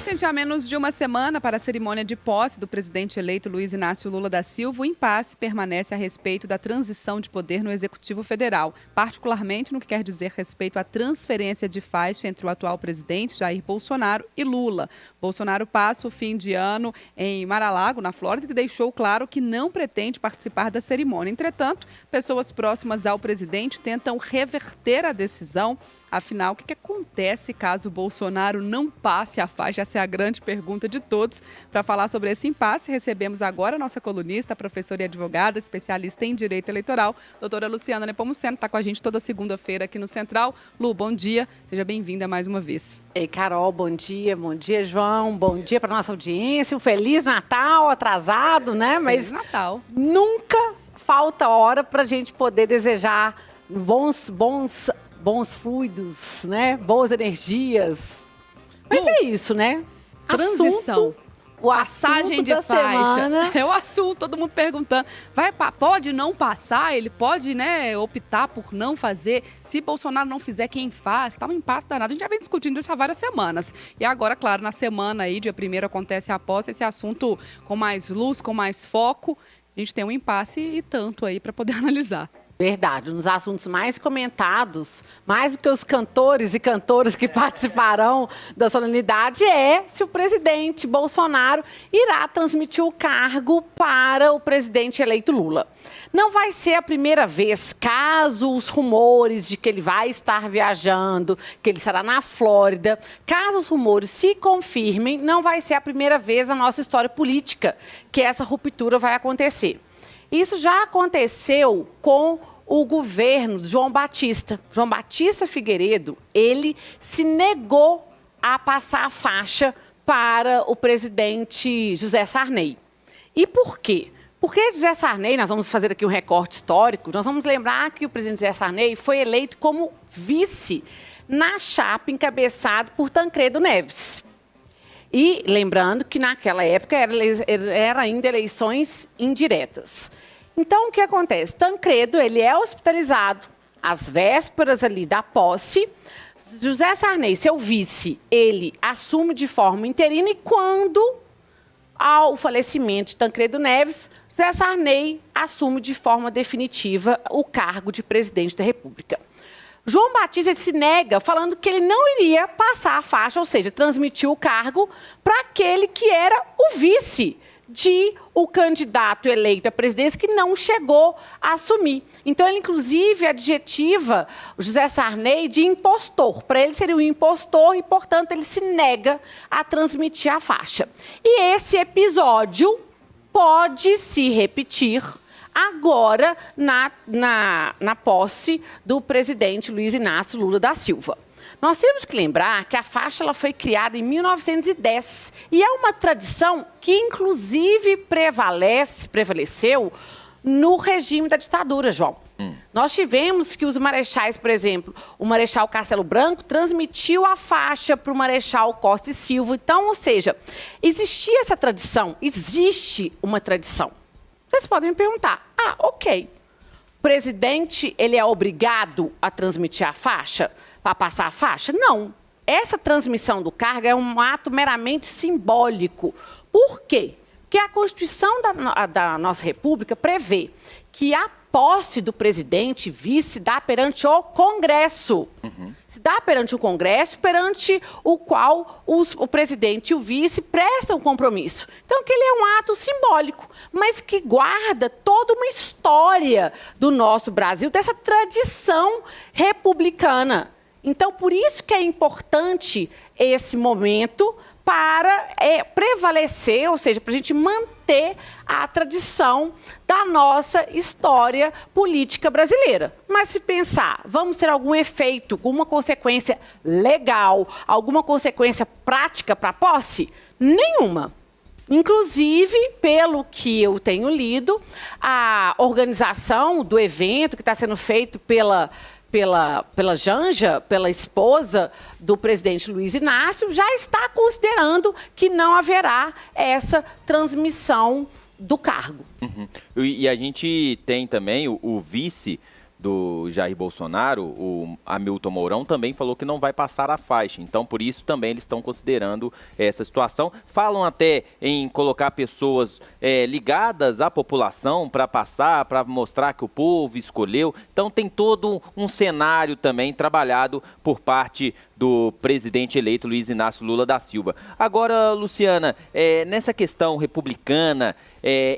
Gente, há menos de uma semana para a cerimônia de posse do presidente eleito Luiz Inácio Lula da Silva, o impasse permanece a respeito da transição de poder no Executivo Federal, particularmente no que quer dizer respeito à transferência de faixa entre o atual presidente Jair Bolsonaro e Lula. Bolsonaro passa o fim de ano em Mar-a-Lago, na Flórida, e deixou claro que não pretende participar da cerimônia. Entretanto, pessoas próximas ao presidente tentam reverter a decisão. Afinal, o que acontece caso o Bolsonaro não passe a faixa? Essa é a grande pergunta de todos. Para falar sobre esse impasse, recebemos agora a nossa colunista, professora e advogada, especialista em direito eleitoral, doutora Luciana Nepomuceno, está com a gente toda segunda-feira aqui no Central. Lu, bom dia, seja bem-vinda mais uma vez. Ei, Carol, bom dia, João, bom dia para nossa audiência, um Feliz Natal, atrasado, né? Mas Feliz Natal. Nunca falta hora para a gente poder desejar bons fluidos, né? Boas energias. Mas é isso, né? Transição. Passagem de faixa. Semana. É o assunto, todo mundo perguntando. Pode não passar? Ele pode, né, optar por não fazer? Se Bolsonaro não fizer, quem faz? Tá um impasse danado. A gente já vem discutindo isso há várias semanas. E agora, claro, na semana aí, dia 1º, acontece a posse, esse assunto com mais luz, com mais foco. A gente tem um impasse e tanto aí para poder analisar. Verdade, um dos assuntos mais comentados, mais do que os cantores e cantoras que participarão da solenidade, é se o presidente Bolsonaro irá transmitir o cargo para o presidente eleito Lula. Não vai ser a primeira vez, caso os rumores de que ele vai estar viajando, que ele estará na Flórida, caso os rumores se confirmem, não vai ser a primeira vez na nossa história política que essa ruptura vai acontecer. Isso já aconteceu com o governo de João Batista. João Batista Figueiredo, ele se negou a passar a faixa para o presidente José Sarney. E por quê? Porque José Sarney, nós vamos fazer aqui um recorte histórico, nós vamos lembrar que o presidente José Sarney foi eleito como vice na chapa encabeçada por Tancredo Neves. E lembrando que naquela época era ainda eleições indiretas. Então, o que acontece? Tancredo, ele é hospitalizado às vésperas ali da posse. José Sarney, seu vice, ele assume de forma interina e quando, ao falecimento de Tancredo Neves, José Sarney assume de forma definitiva o cargo de presidente da República. João Batista ele se nega, falando que ele não iria passar a faixa, ou seja, transmitir o cargo para aquele que era o vice de o candidato eleito à presidência que não chegou a assumir. Então, ele, inclusive, adjetiva o José Sarney de impostor. Para ele, seria um impostor e, portanto, ele se nega a transmitir a faixa. E esse episódio pode se repetir agora na posse do presidente Luiz Inácio Lula da Silva. Nós temos que lembrar que a faixa ela foi criada em 1910 e é uma tradição que, inclusive, prevaleceu no regime da ditadura, João. Nós tivemos que os marechais, por exemplo, o Marechal Castelo Branco transmitiu a faixa para o Marechal Costa e Silva. Então, ou seja, existia essa tradição, existe uma tradição. Vocês podem me perguntar, ok, o presidente ele é obrigado a transmitir a faixa? Para passar a faixa? Não. Essa transmissão do cargo é um ato meramente simbólico. Por quê? Porque a Constituição da nossa República prevê que a posse do presidente vice se dá perante o Congresso. Se dá perante o Congresso, perante o qual o presidente e o vice prestam compromisso. Então, que ele é um ato simbólico, mas que guarda toda uma história do nosso Brasil, dessa tradição republicana. Então, por isso que é importante esse momento para prevalecer, ou seja, para a gente manter a tradição da nossa história política brasileira. Mas se pensar, vamos ter algum efeito, alguma consequência legal, alguma consequência prática para a posse? Nenhuma. Inclusive, pelo que eu tenho lido, a organização do evento que está sendo feito pela Janja, pela esposa do presidente Luiz Inácio, já está considerando que não haverá essa transmissão do cargo. E a gente tem também o vice do Jair Bolsonaro, o Hamilton Mourão, também falou que não vai passar a faixa. Então, por isso também eles estão considerando essa situação. Falam até em colocar pessoas ligadas à população para passar, para mostrar que o povo escolheu. Então, tem todo um cenário também trabalhado por parte do presidente eleito Luiz Inácio Lula da Silva. Agora, Luciana, nessa questão republicana,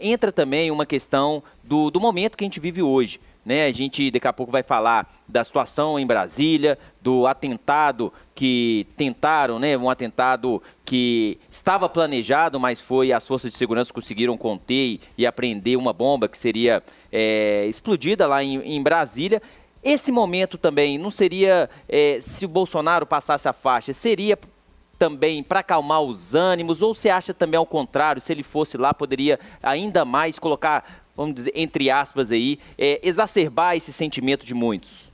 entra também uma questão do momento que a gente vive hoje. A gente daqui a pouco vai falar da situação em Brasília, do atentado que tentaram, um atentado que estava planejado, mas as forças de segurança conseguiram conter e apreender uma bomba que seria explodida lá em Brasília. Esse momento também não seria, se o Bolsonaro passasse a faixa, seria também para acalmar os ânimos, ou você acha também ao contrário, se ele fosse lá, poderia ainda mais colocar, vamos dizer, entre aspas aí, exacerbar esse sentimento de muitos?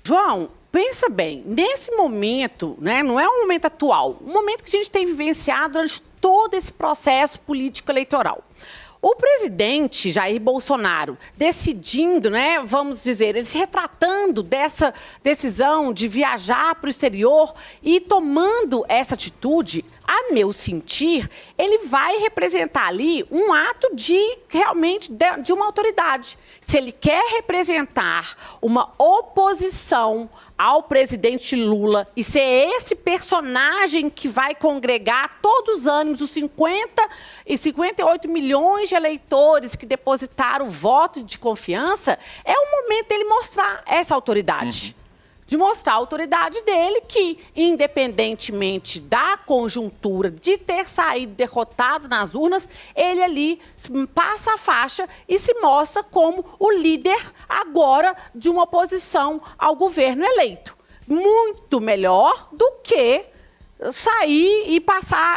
João, pensa bem, nesse momento, não é um momento atual, um momento que a gente tem vivenciado durante todo esse processo político eleitoral. O presidente Jair Bolsonaro decidindo, vamos dizer, ele se retratando dessa decisão de viajar para o exterior e tomando essa atitude, a meu sentir, ele vai representar ali um ato realmente de uma autoridade. Se ele quer representar uma oposição ao presidente Lula e ser esse personagem que vai congregar todos os ânimos dos 50 e 58 milhões de eleitores que depositaram o voto de confiança, é o momento dele mostrar essa autoridade. De mostrar a autoridade dele que, independentemente da conjuntura de ter saído derrotado nas urnas, ele ali passa a faixa e se mostra como o líder agora de uma oposição ao governo eleito. Muito melhor do que sair e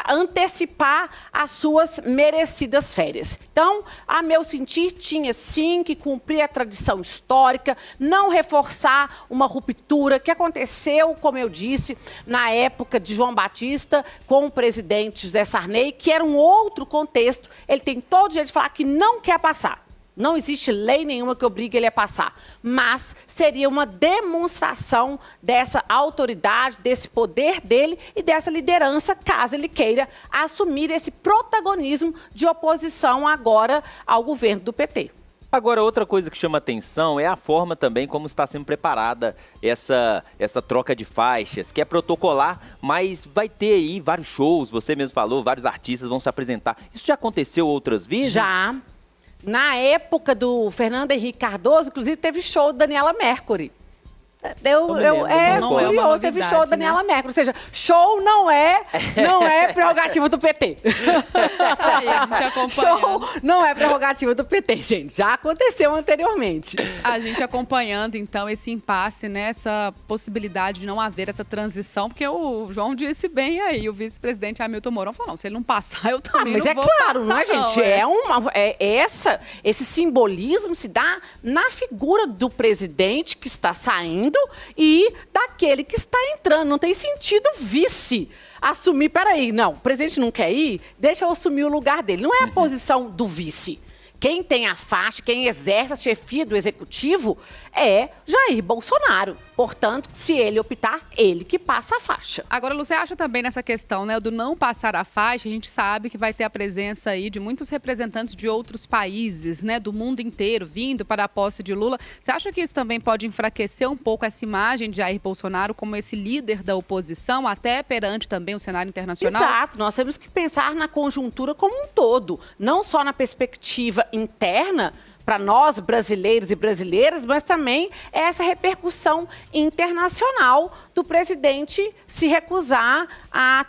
antecipar as suas merecidas férias. Então, a meu sentir, tinha sim que cumprir a tradição histórica, não reforçar uma ruptura que aconteceu, como eu disse, na época de João Batista com o presidente José Sarney, que era um outro contexto. Ele tem todo o direito de falar que não quer passar. Não existe lei nenhuma que obrigue ele a passar, mas seria uma demonstração dessa autoridade, desse poder dele e dessa liderança, caso ele queira assumir esse protagonismo de oposição agora ao governo do PT. Agora, outra coisa que chama atenção é a forma também como está sendo preparada essa troca de faixas, que é protocolar, mas vai ter aí vários shows, você mesmo falou, vários artistas vão se apresentar. Isso já aconteceu outras vezes? Já. Na época do Fernando Henrique Cardoso, inclusive, teve show da Daniela Mercury. Curioso, teve show da Daniela Mercury. Ou seja, show não é prerrogativa do PT. Aí a gente acompanhando. Show não é prerrogativa do PT, gente. Já aconteceu anteriormente. A gente acompanhando, então, esse impasse, essa possibilidade de não haver essa transição, porque o João disse bem aí, o vice-presidente Hamilton Mourão falou, não, se ele não passar, eu também mas não vou passar, não é, gente? Esse simbolismo se dá na figura do presidente que está saindo e daquele que está entrando. Não tem sentido vice assumir, peraí, não, o presidente não quer ir, deixa eu assumir o lugar dele. Não é a posição do vice. Quem tem a faixa, quem exerce a chefia do executivo é Jair Bolsonaro. Portanto, se ele optar, ele que passa a faixa. Agora, Lu, você acha também nessa questão, do não passar a faixa, a gente sabe que vai ter a presença aí de muitos representantes de outros países, do mundo inteiro, vindo para a posse de Lula. Você acha que isso também pode enfraquecer um pouco essa imagem de Jair Bolsonaro como esse líder da oposição, até perante também o cenário internacional? Exato, nós temos que pensar na conjuntura como um todo, não só na perspectiva interna, para nós, brasileiros e brasileiras, mas também essa repercussão internacional do presidente se recusar à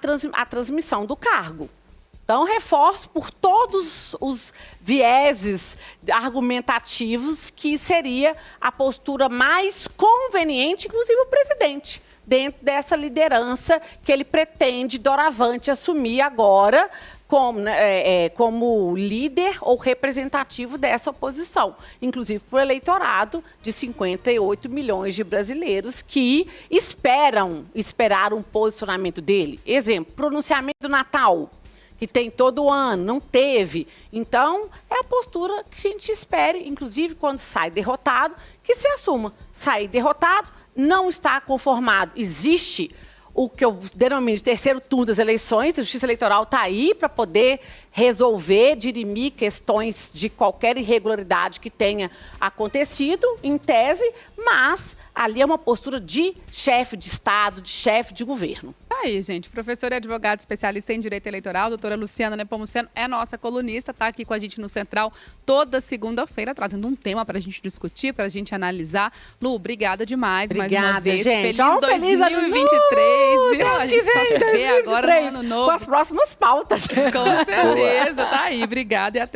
transmissão do cargo. Então, reforço por todos os vieses argumentativos que seria a postura mais conveniente, inclusive o presidente, dentro dessa liderança que ele pretende, doravante, assumir agora, como líder ou representativo dessa oposição, inclusive para o eleitorado de 58 milhões de brasileiros que esperaram um posicionamento dele. Exemplo, pronunciamento do Natal, que tem todo ano, não teve. Então, é a postura que a gente espera, inclusive quando sai derrotado, que se assuma. Sair derrotado, não está conformado. Existe o que eu denomino de terceiro turno das eleições, a Justiça Eleitoral está aí para poder resolver, dirimir questões de qualquer irregularidade que tenha acontecido, em tese, mas ali é uma postura de chefe de Estado, de chefe de governo. Tá aí, gente. Professora e advogada especialista em Direito Eleitoral, doutora Luciana Nepomuceno, é nossa colunista, está aqui com a gente no Central toda segunda-feira, trazendo um tema para a gente discutir, para a gente analisar. Lu, obrigada demais mais uma vez. Gente. Feliz 2023, viu? A gente só se vê agora no ano novo. Com as próximas pautas. Com certeza, tá aí. Obrigada e até.